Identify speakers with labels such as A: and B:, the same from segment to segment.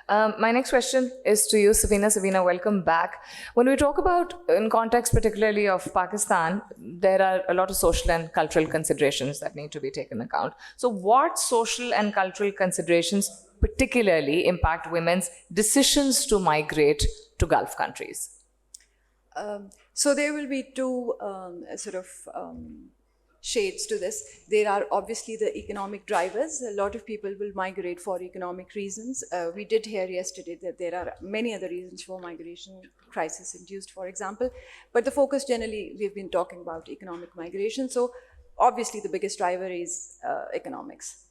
A: My next question is to you, Sabina. Sabina, welcome back. When we talk about, in context particularly of Pakistan, there are a lot of social and cultural considerations that need to be taken account. So what social and cultural considerations particularly impact women's decisions to migrate to Gulf countries?
B: So there will be two shades to this. There are obviously the economic drivers. A lot of people will migrate for economic reasons. We did hear yesterday that there are many other reasons for migration, crisis induced, for example. But the focus generally, we've been talking about economic migration. So obviously the biggest driver is economics.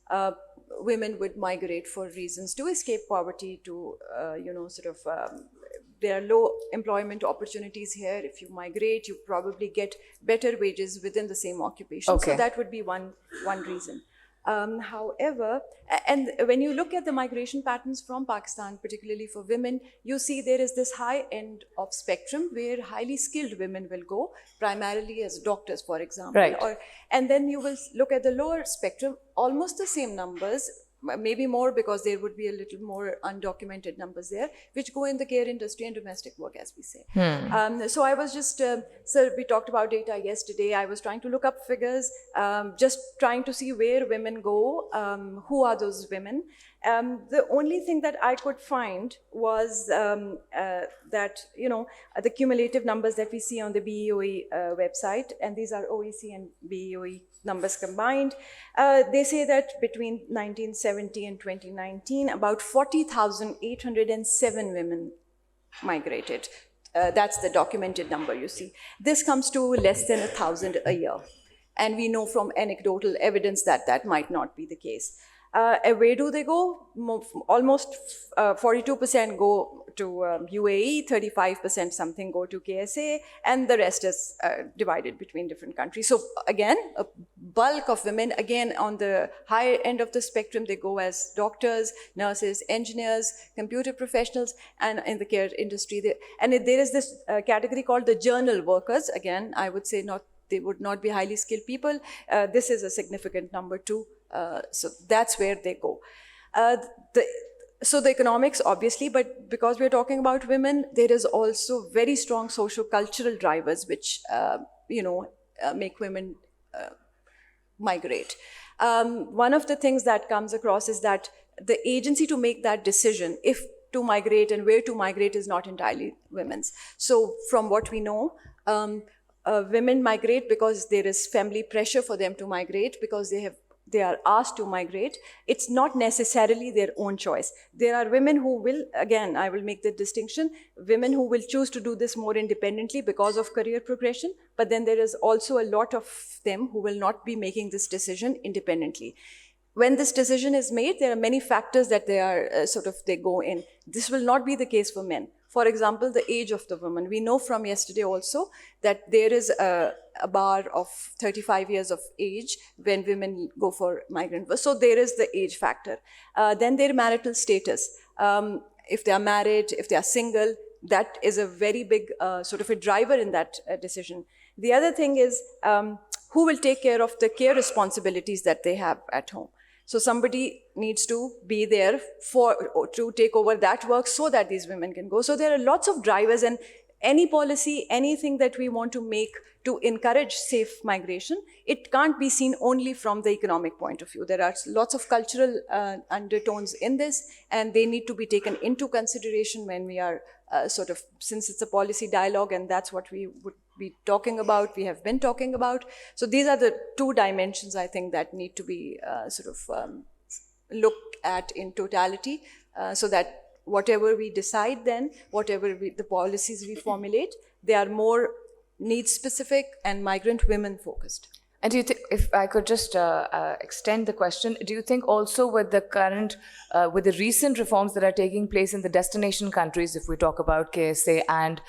B: Women would migrate for reasons to escape poverty, to, there are low employment opportunities here. If you migrate, you probably get better wages within the same occupation.
A: Okay.
B: So that would be one reason. However, and when you look at the migration patterns from Pakistan, particularly for women, you see there is this high end of spectrum where highly skilled women will go, primarily as doctors, for example.
A: Right.
B: And then you will look at the lower spectrum, almost the same numbers, maybe more because there would be a little more undocumented numbers there, which go in the care industry and domestic work, as we say. So I was just, sir, we talked about data yesterday. I was trying to look up figures, just trying to see where women go, who are those women. The only thing that I could find was that, the cumulative numbers that we see on the BEOE website, and these are OEC and BEOE numbers combined. They say that between 1970 and 2019, about 40,807 women migrated. That's the documented number you see. This comes to less than 1,000 a year. And we know from anecdotal evidence that that might not be the case. Where do they go? Almost 42% go to UAE, 35% something go to KSA, and the rest is divided between different countries. So again, a bulk of women, again, on the higher end of the spectrum, they go as doctors, nurses, engineers, computer professionals, and in the care industry. There is this category called the journal workers. Again, I would say they would not be highly skilled people. This is a significant number too. So that's where they go. So the economics, obviously, but because we're talking about women, there is also very strong socio-cultural drivers which, make women migrate. One of the things that comes across is that the agency to make that decision, if to migrate and where to migrate, is not entirely women's. So from what we know, women migrate because there is family pressure for them to migrate, because they are asked to migrate. It's not necessarily their own choice. There are women who will, again, I will make the distinction, women who will choose to do this more independently because of career progression, but then there is also a lot of them who will not be making this decision independently. When this decision is made, there are many factors that they go in. This will not be the case for men. For example, the age of the woman. We know from yesterday also that there is a bar of 35 years of age when women go for migrant work. So there is the age factor. Then their marital status. If they are married, if they are single, that is a very big a driver in that decision. The other thing is who will take care of the care responsibilities that they have at home. So somebody needs to be there to take over that work so that these women can go. So there are lots of drivers, and any policy, anything that we want to make to encourage safe migration, it can't be seen only from the economic point of view. There are lots of cultural undertones in this, and they need to be taken into consideration when we are since it's a policy dialogue, and that's what we would be talking about, we have been talking about. So these are the two dimensions, I think, that need to be looked at in totality, so that whatever we decide then, the policies we formulate, they are more needs-specific and migrant women-focused.
A: And do you think, if I could just extend the question, do you think also with the current, with the recent reforms that are taking place in the destination countries, if we talk about KSA and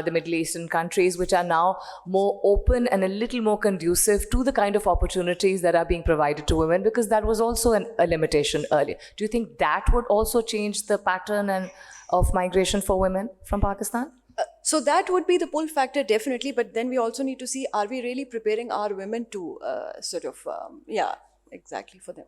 A: the Middle Eastern countries, which are now more open and a little more conducive to the kind of opportunities that are being provided to women, because that was also a limitation earlier. Do you think that would also change the pattern of migration for women from Pakistan?
B: So that would be the pull factor, definitely. But then we also need to see, are we really preparing our women to exactly for them?